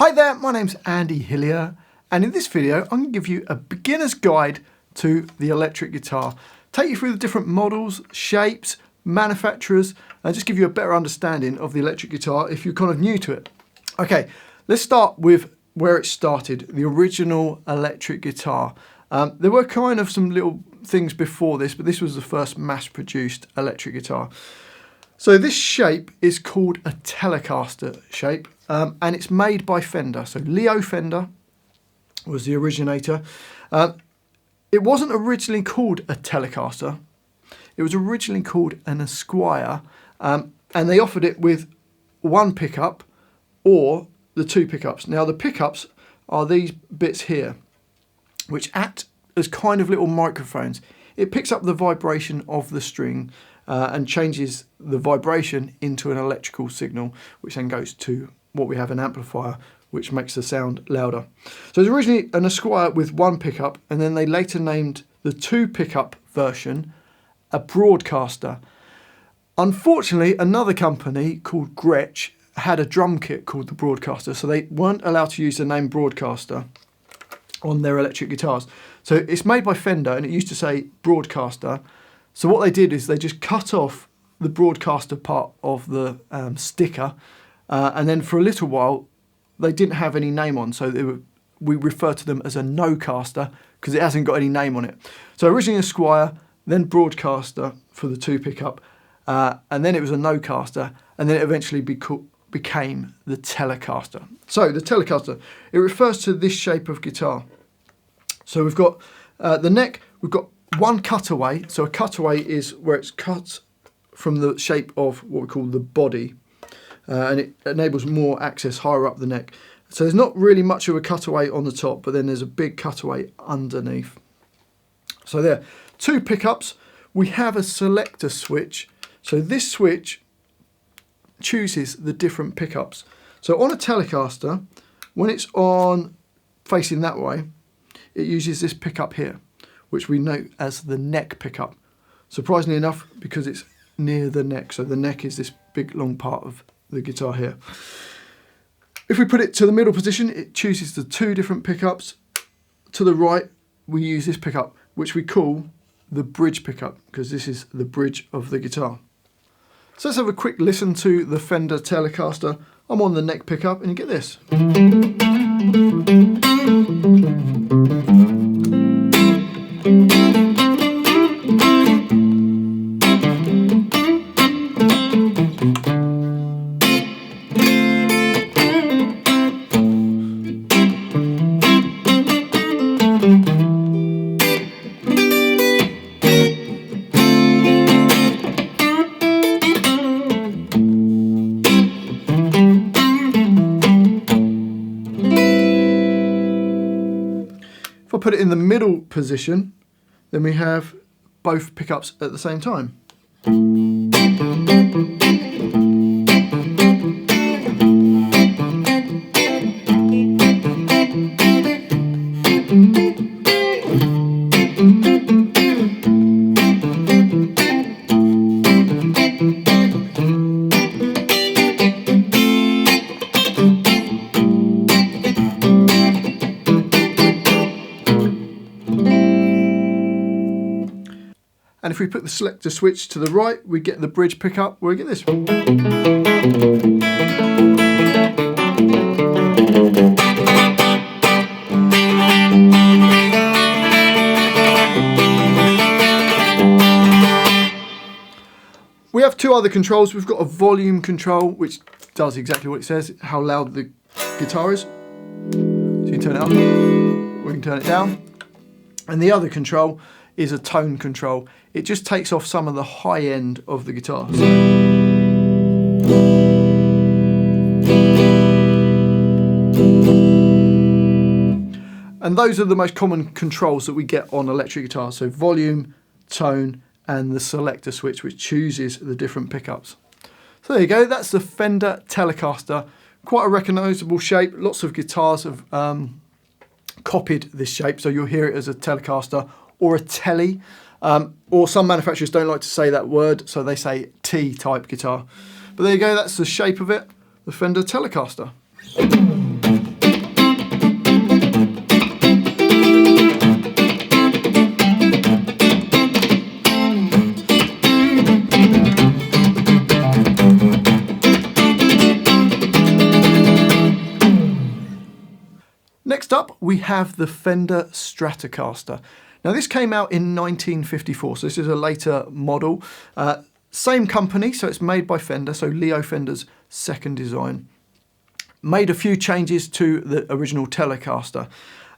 Hi there, my name's Andy Hillier, and in this video I'm going to give you a beginner's guide to the electric guitar. Take you through the different models, shapes, manufacturers, and just give you a better understanding of the electric guitar if you're kind of new to it. Okay, let's start with where it started, the original electric guitar. There were kind of some little things before this, but this was the first mass-produced electric guitar. So this shape is called a Telecaster shape, and it's made by Fender. So Leo Fender was the originator. It wasn't originally called a Telecaster. It was originally called an Esquire, and they offered it with one pickup or the two pickups. Now the pickups are these bits here, which act as kind of little microphones. It picks up the vibration of the string and changes the vibration into an electrical signal, which then goes to what we have, an amplifier, which makes the sound louder. So it was originally an Esquire with one pickup, and then they later named the two pickup version a Broadcaster. Unfortunately, another company called Gretsch had a drum kit called the Broadcaster, so they weren't allowed to use the name Broadcaster on their electric guitars. So it's made by Fender, and it used to say Broadcaster. So what they did is they just cut off the Broadcaster part of the sticker, and then for a little while they didn't have any name on, so we refer to them as a no-caster because it hasn't got any name on it. So originally a Squire, then Broadcaster for the two pickup, and then it was a no-caster, and then it eventually became the Telecaster. So the Telecaster, it refers to this shape of guitar. So we've got the neck, we've got one cutaway. So a cutaway is where it's cut from the shape of what we call the body, and it enables more access higher up the neck. So there's not really much of a cutaway on the top, but then there's a big cutaway underneath. So there, two pickups. We have a selector switch. So this switch chooses the different pickups. So on a Telecaster, when it's on facing that way, it uses this pickup here, which we note as the neck pickup. Surprisingly enough, because it's near the neck. So the neck is this big long part of the guitar here. If we put it to the middle position, it chooses the two different pickups. To the right, we use this pickup, which we call the bridge pickup, because this is the bridge of the guitar. So let's have a quick listen to the Fender Telecaster. I'm on the neck pickup, and you get this. If I put it in the middle position, then we have both pickups at the same time. And if we put the selector switch to the right, we get the bridge pickup where we get this. We have two other controls. We've got a volume control, which does exactly what it says, how loud the guitar is. So you can turn it up, or you can turn it down. And the other control is a tone control. It just takes off some of the high end of the guitar. And those are the most common controls that we get on electric guitars. So volume, tone, and the selector switch, which chooses the different pickups. So there you go, that's the Fender Telecaster. Quite a recognisable shape. Lots of guitars have copied this shape, so you'll hear it as a Telecaster or a Telly, or some manufacturers don't like to say that word, so they say T-type guitar. But there you go, that's the shape of it, the Fender Telecaster. Next up, we have the Fender Stratocaster. Now this came out in 1954, so this is a later model. Same company, so it's made by Fender, so Leo Fender's second design. Made a few changes to the original Telecaster.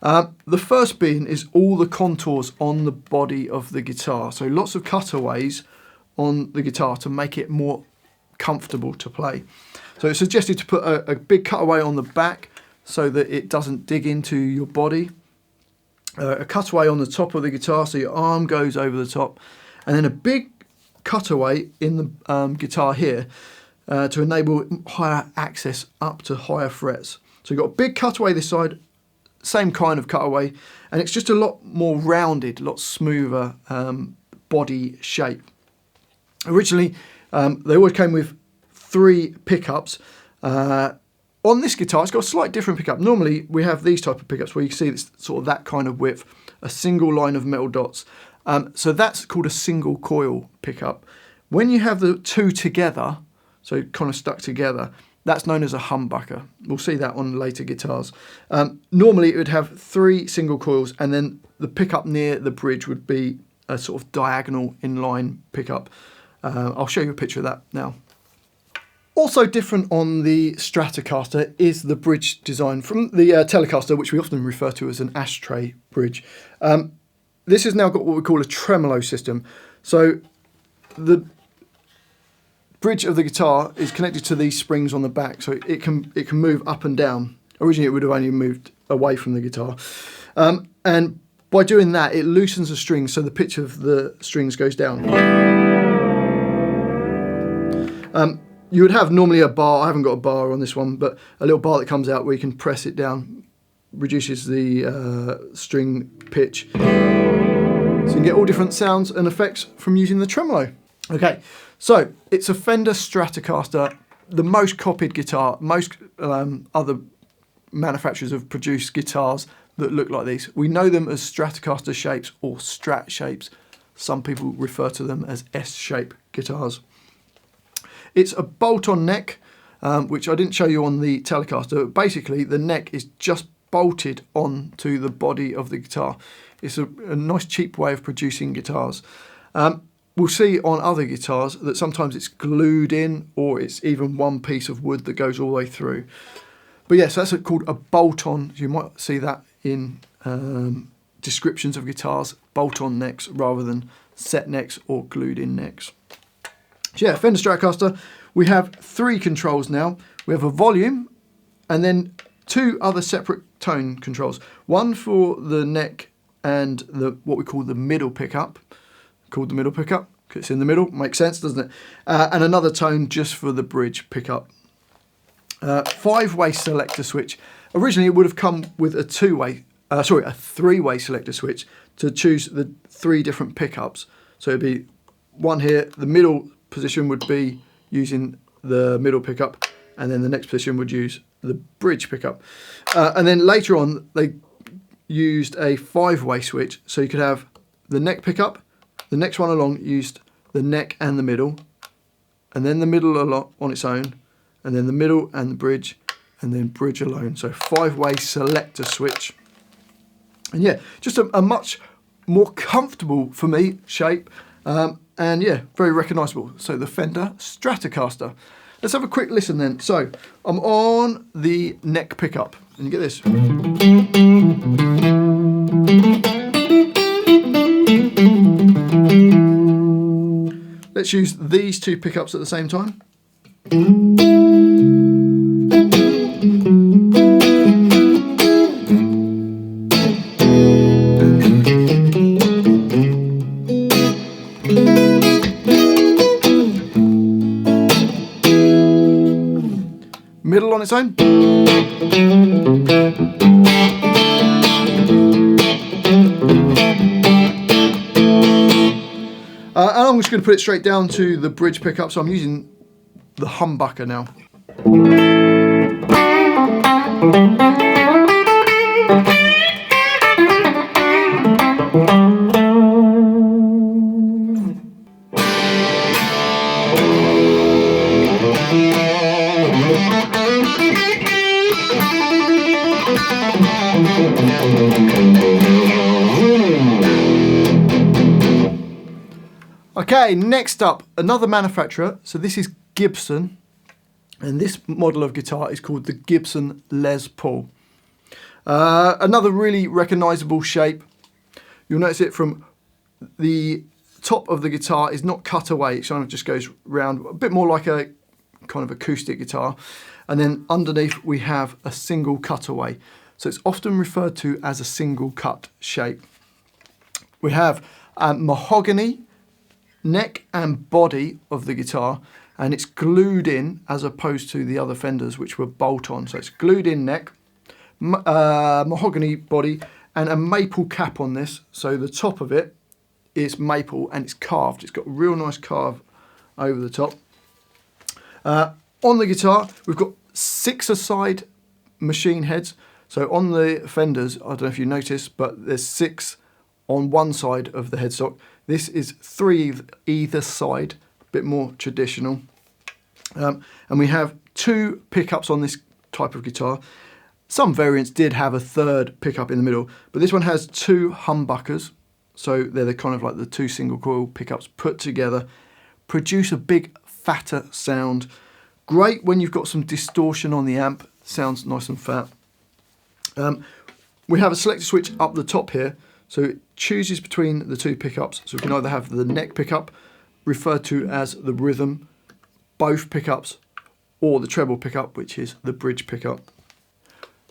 The first being is all the contours on the body of the guitar. So lots of cutaways on the guitar to make it more comfortable to play. So it's suggested to put a big cutaway on the back so that it doesn't dig into your body. A cutaway on the top of the guitar so your arm goes over the top. And then a big cutaway in the guitar here to enable higher access up to higher frets. So you've got a big cutaway this side, same kind of cutaway, and it's just a lot more rounded, a lot smoother body shape. Originally, they always came with 3 pickups. On this guitar, it's got a slight different pickup. Normally, we have these type of pickups where you can see it's sort of that kind of width, a single line of metal dots. So that's called a single coil pickup. When you have the 2 together, so kind of stuck together, that's known as a humbucker. We'll see that on later guitars. Normally, it would have 3 single coils, and then the pickup near the bridge would be a sort of diagonal inline pickup. I'll show you a picture of that now. Also different on the Stratocaster is the bridge design from the Telecaster, which we often refer to as an ashtray bridge. This has now got what we call a tremolo system. So the bridge of the guitar is connected to these springs on the back, so it can move up and down. Originally, it would have only moved away from the guitar, and by doing that, it loosens the strings, so the pitch of the strings goes down. You would have normally a bar. I haven't got a bar on this one, but a little bar that comes out where you can press it down, reduces the string pitch. So you can get all different sounds and effects from using the tremolo. Okay, so it's a Fender Stratocaster, the most copied guitar. Most other manufacturers have produced guitars that look like these. We know them as Stratocaster shapes or Strat shapes. Some people refer to them as S-shape guitars. It's a bolt-on neck, which I didn't show you on the Telecaster. Basically, the neck is just bolted onto the body of the guitar. It's a nice cheap way of producing guitars. We'll see on other guitars that sometimes it's glued in, or it's even one piece of wood that goes all the way through. But yes, that's called a bolt-on. You might see that in descriptions of guitars, bolt-on necks rather than set necks or glued-in necks. So yeah, Fender Stratocaster, we have 3 controls now. We have a volume and then 2 other separate tone controls. One for the neck and what we call the middle pickup, called the middle pickup, because it's in the middle, makes sense, doesn't it? And another tone just for the bridge pickup. 5-way selector switch. Originally it would have come with a 3-way selector switch to choose the 3 different pickups. So it'd be one here, the middle position would be using the middle pickup, and then the next position would use the bridge pickup. And then later on, they used a 5-way switch, so you could have the neck pickup, the next one along used the neck and the middle, and then the middle along on its own, and then the middle and the bridge, and then bridge alone. So 5-way selector switch. And yeah, just a much more comfortable, for me, shape. And yeah, very recognisable. So the Fender Stratocaster. Let's have a quick listen then. So I'm on the neck pickup, and you get this. Let's use these 2 pickups at the same time. Middle on its own. And I'm just going to put it straight down to the bridge pickup, so I'm using the humbucker now. Okay, next up, another manufacturer. So this is Gibson, and this model of guitar is called the Gibson Les Paul. Another really recognisable shape. You'll notice it from the top of the guitar is not cut away, it kind of just goes round, a bit more like a kind of acoustic guitar. And then underneath we have a single cutaway. So it's often referred to as a single cut shape. We have mahogany neck and body of the guitar, and it's glued in as opposed to the other Fenders which were bolt on. So it's glued in neck, mahogany body, and a maple cap on this. So the top of it is maple and it's carved. It's got a real nice carve over the top. On the guitar we've got 6-a-side machine heads. So on the Fenders, I don't know if you noticed, but there's 6 on one side of the headstock. This is 3 either side, a bit more traditional. And we have 2 pickups on this type of guitar. Some variants did have a 3rd pickup in the middle, but this one has 2 humbuckers. So they're the kind of like the 2 single coil pickups put together, produce a big fatter sound. Great when you've got some distortion on the amp, sounds nice and fat. We have a selector switch up the top here. So it chooses between the 2 pickups. So we can either have the neck pickup, referred to as the rhythm, both pickups, or the treble pickup, which is the bridge pickup.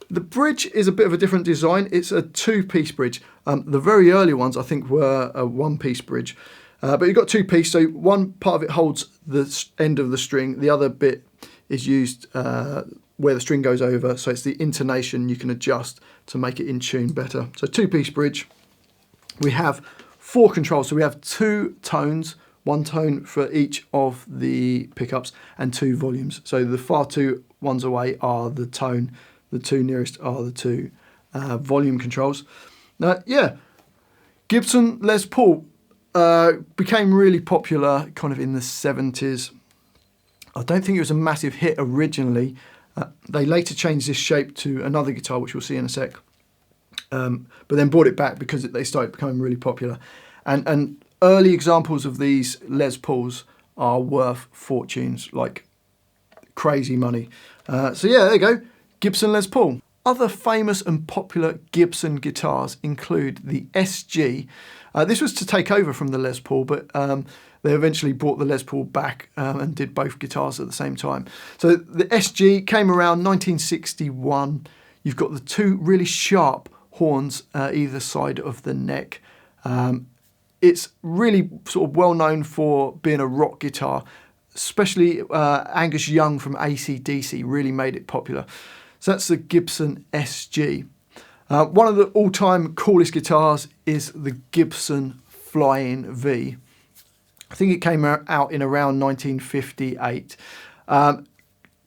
The bridge is a bit of a different design. It's a 2-piece bridge. The very early ones, I think, were a 1-piece bridge. But you've got 2-piece, so one part of it holds the end of the string. The other bit is used where the string goes over. So it's the intonation you can adjust to make it in tune better. So 2-piece bridge. We have 4 controls, so we have 2 tones, 1 tone for each of the pickups, and 2 volumes. So the far 2 ones away are the tone, the 2 nearest are the 2 volume controls. Yeah, Gibson Les Paul became really popular kind of in the 70s. I don't think it was a massive hit originally. They later changed this shape to another guitar, which we'll see in a sec. But then brought it back because they started becoming really popular. And early examples of these Les Pauls are worth fortunes, like crazy money. So yeah, there you go, Gibson Les Paul. Other famous and popular Gibson guitars include the SG. This was to take over from the Les Paul, but they eventually brought the Les Paul back and did both guitars at the same time. So the SG came around 1961. You've got the 2 really sharp horns either side of the neck. It's really sort of well known for being a rock guitar, especially Angus Young from AC/DC really made it popular. So that's the Gibson SG. One of the all-time coolest guitars is the Gibson Flying V. I think it came out in around 1958.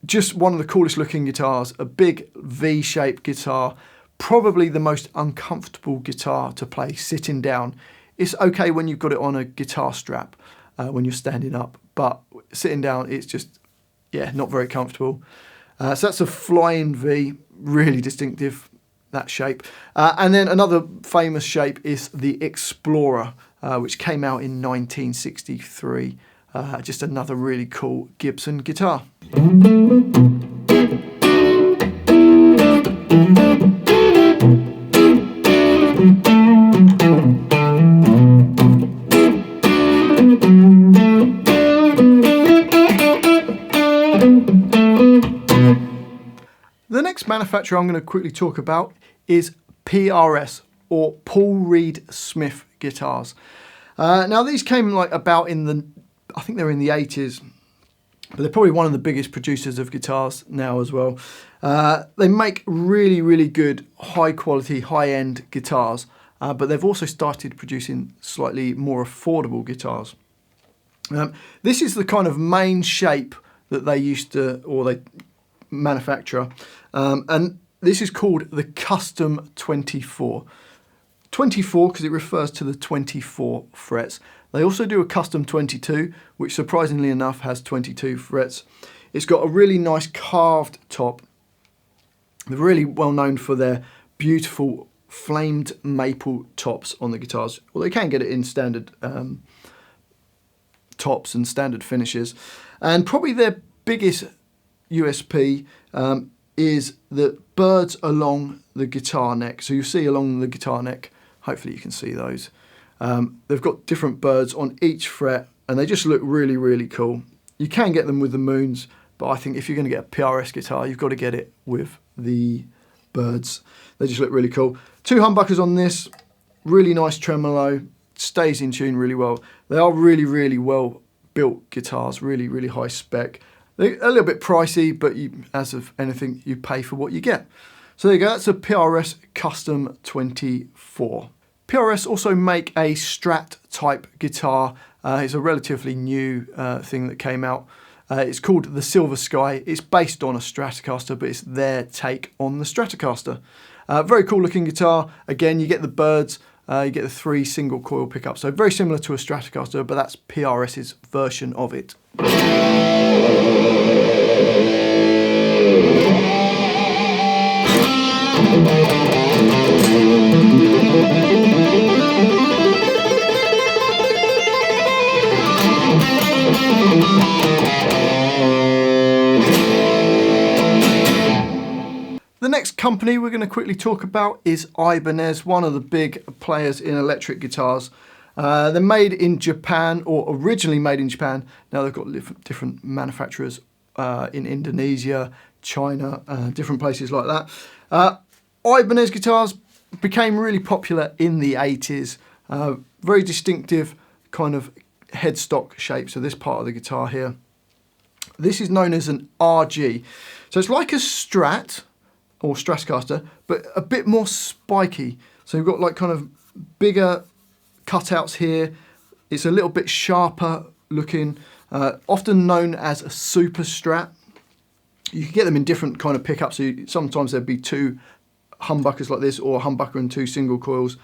Just one of the coolest looking guitars, a big V-shaped guitar, probably the most uncomfortable guitar to play sitting down. It's okay when you've got it on a guitar strap when you're standing up, but sitting down it's just, yeah, not very comfortable. So that's a Flying V, really distinctive, that shape. And then another famous shape is the Explorer, which came out in 1963. Just another really cool Gibson guitar. The next manufacturer I'm going to quickly talk about is PRS, or Paul Reed Smith guitars. Now these came like about in the, I think they're in the 80s, but they're probably one of the biggest producers of guitars now as well. They make really, really good, high quality, high end guitars, but they've also started producing slightly more affordable guitars. This is the kind of main shape that they used to, or they manufacture, and this is called the Custom 24. 24 because it refers to the 24 frets. They also do a Custom 22, which surprisingly enough has 22 frets. It's got a really nice carved top, They're really well known for their beautiful flamed maple tops on the guitars. Well, they can get it in standard tops and standard finishes. And probably their biggest USP is the birds along the guitar neck. So you see along the guitar neck, hopefully you can see those. They've got different birds on each fret and they just look really, really cool. You can get them with the moons, but I think if you're going to get a PRS guitar, you've got to get it with the birds. They just look really cool. 2 humbuckers on this, really nice tremolo, stays in tune really well. They are really, really well built guitars, really, really high spec. They're a little bit pricey, but as of anything, you pay for what you get. So there you go, that's a PRS Custom 24. PRS also make a Strat type guitar. It's a relatively new thing that came out. It's called the Silver Sky. It's based on a Stratocaster, but it's their take on the Stratocaster. Very cool looking guitar. Again, you get the birds, you get the 3 single coil pickups. So very similar to a Stratocaster, but that's PRS's version of it. The next company we're going to quickly talk about is Ibanez, one of the big players in electric guitars. They're made in Japan, or originally made in Japan. Now they've got different manufacturers in Indonesia, China, different places like that. Ibanez guitars became really popular in the 80s. Very distinctive kind of headstock shape. So this part of the guitar here. This is known as an RG. So it's like a Strat or Stratocaster, but a bit more spiky. So you've got like kind of bigger cutouts here. It's a little bit sharper looking, often known as a super Strat. You can get them in different kind of pickups. So sometimes there'd be 2 humbuckers like this, or a humbucker and 2 single coils.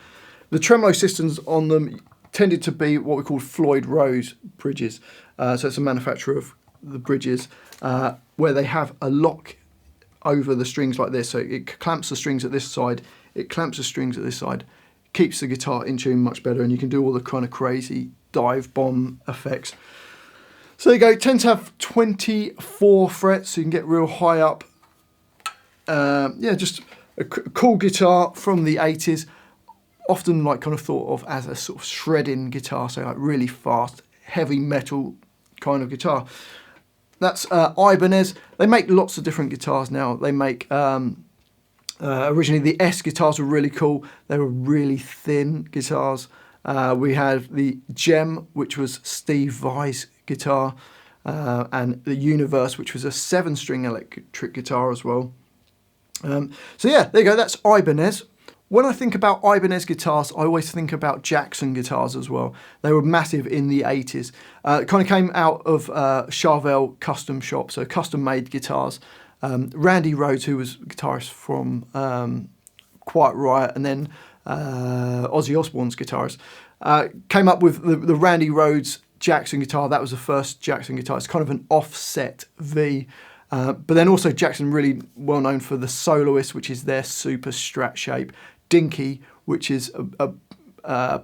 The tremolo systems on them tended to be what we call Floyd Rose bridges. So it's a manufacturer of the bridges where they have a lock over the strings like this. So it clamps the strings at this side, it clamps the strings at this side, keeps the guitar in tune much better, and you can do all the kind of crazy dive bomb effects. So there you go, it tends to have 24 frets, so you can get real high up. Yeah, just a cool guitar from the 80s, often like kind of thought of as a sort of shredding guitar, so like really fast, heavy metal kind of guitar. That's Ibanez. They make lots of different guitars now. They make, originally the S guitars were really cool. They were really thin guitars. We had the Gem, which was Steve Vai's guitar, and the Universe, which was a 7-string electric guitar as well. So yeah, there you go, that's Ibanez. When I think about Ibanez guitars, I always think about Jackson guitars as well. They were massive in the 80s. It kind of came out of Charvel Custom Shop, so custom-made guitars. Randy Rhoads, who was a guitarist from Quiet Riot, and then Ozzy Osbourne's guitarist, came up with the Randy Rhoads Jackson guitar. That was the first Jackson guitar. It's kind of an offset V. But then also Jackson really well known for the Soloist, which is their super Strat shape. Dinky, which is a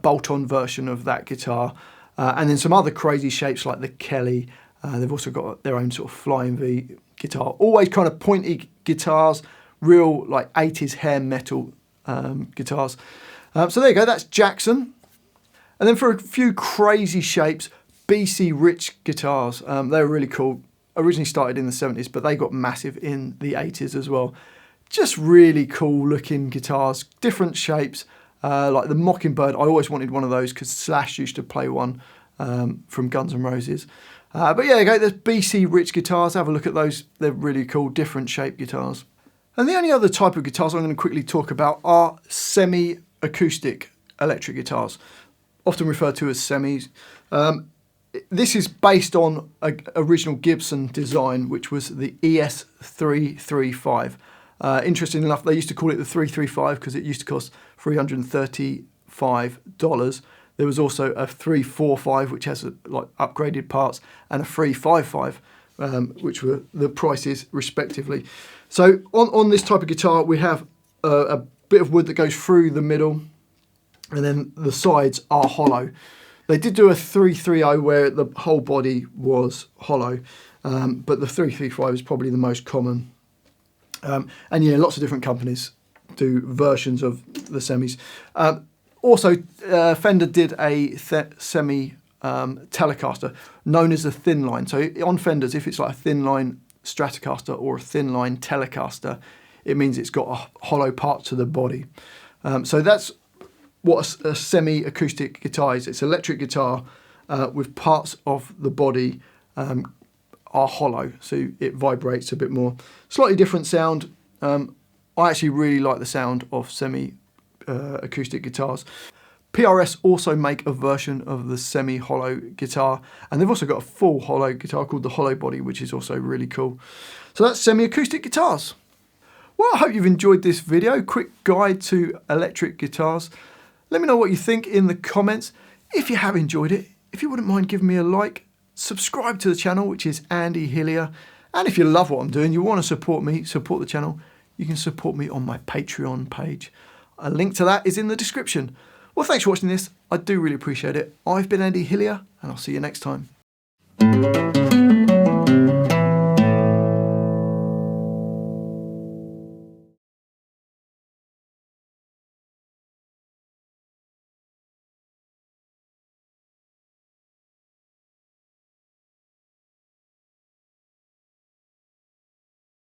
bolt-on version of that guitar. And then some other crazy shapes like the Kelly. They've also got their own sort of Flying V guitar. Always kind of pointy guitars, real like 80s hair metal guitars. So there you go, that's Jackson. And then for a few crazy shapes, BC Rich guitars. They were really cool. Originally started in the 70s, but they got massive in the 80s as well. Just really cool looking guitars, different shapes, like the Mockingbird. I always wanted one of those because Slash used to play one from Guns N' Roses. But yeah, there you go, there's BC Rich guitars. Have a look at those. They're really cool, different shaped guitars. And the only other type of guitars I'm going to quickly talk about are semi-acoustic electric guitars, often referred to as semis. This is based on an original Gibson design, which was the ES335. Interesting enough, they used to call it the 335 because it used to cost $335. There was also a 345, which has like upgraded parts, and a 355, which were the prices respectively. So on this type of guitar, we have a bit of wood that goes through the middle, and then the sides are hollow. They did do a 330 where the whole body was hollow, but the 335 is probably the most common. And yeah, lots of different companies do versions of the semis. Also, Fender did a semi Telecaster known as a thin line. So on Fenders, if it's like a thin line Stratocaster or a thin line Telecaster, it means it's got a hollow part to the body. So that's what a semi-acoustic guitar is. It's an electric guitar with parts of the body are hollow, so it vibrates a bit more. Slightly different sound. I actually really like the sound of semi-acoustic guitars. PRS also make a version of the semi-hollow guitar, and they've also got a full hollow guitar called the hollow body, which is also really cool. So that's semi-acoustic guitars. Well, I hope you've enjoyed this video. Quick guide to electric guitars. Let me know what you think in the comments. If you have enjoyed it, if you wouldn't mind giving me a like, subscribe to the channel, which is Andy Hillier. And if you love what I'm doing, you want to support me, support the channel, you can support me on my Patreon page. A link to that is in the description. Well, thanks for watching this. I do really appreciate it. I've been Andy Hillier, and I'll see you next time.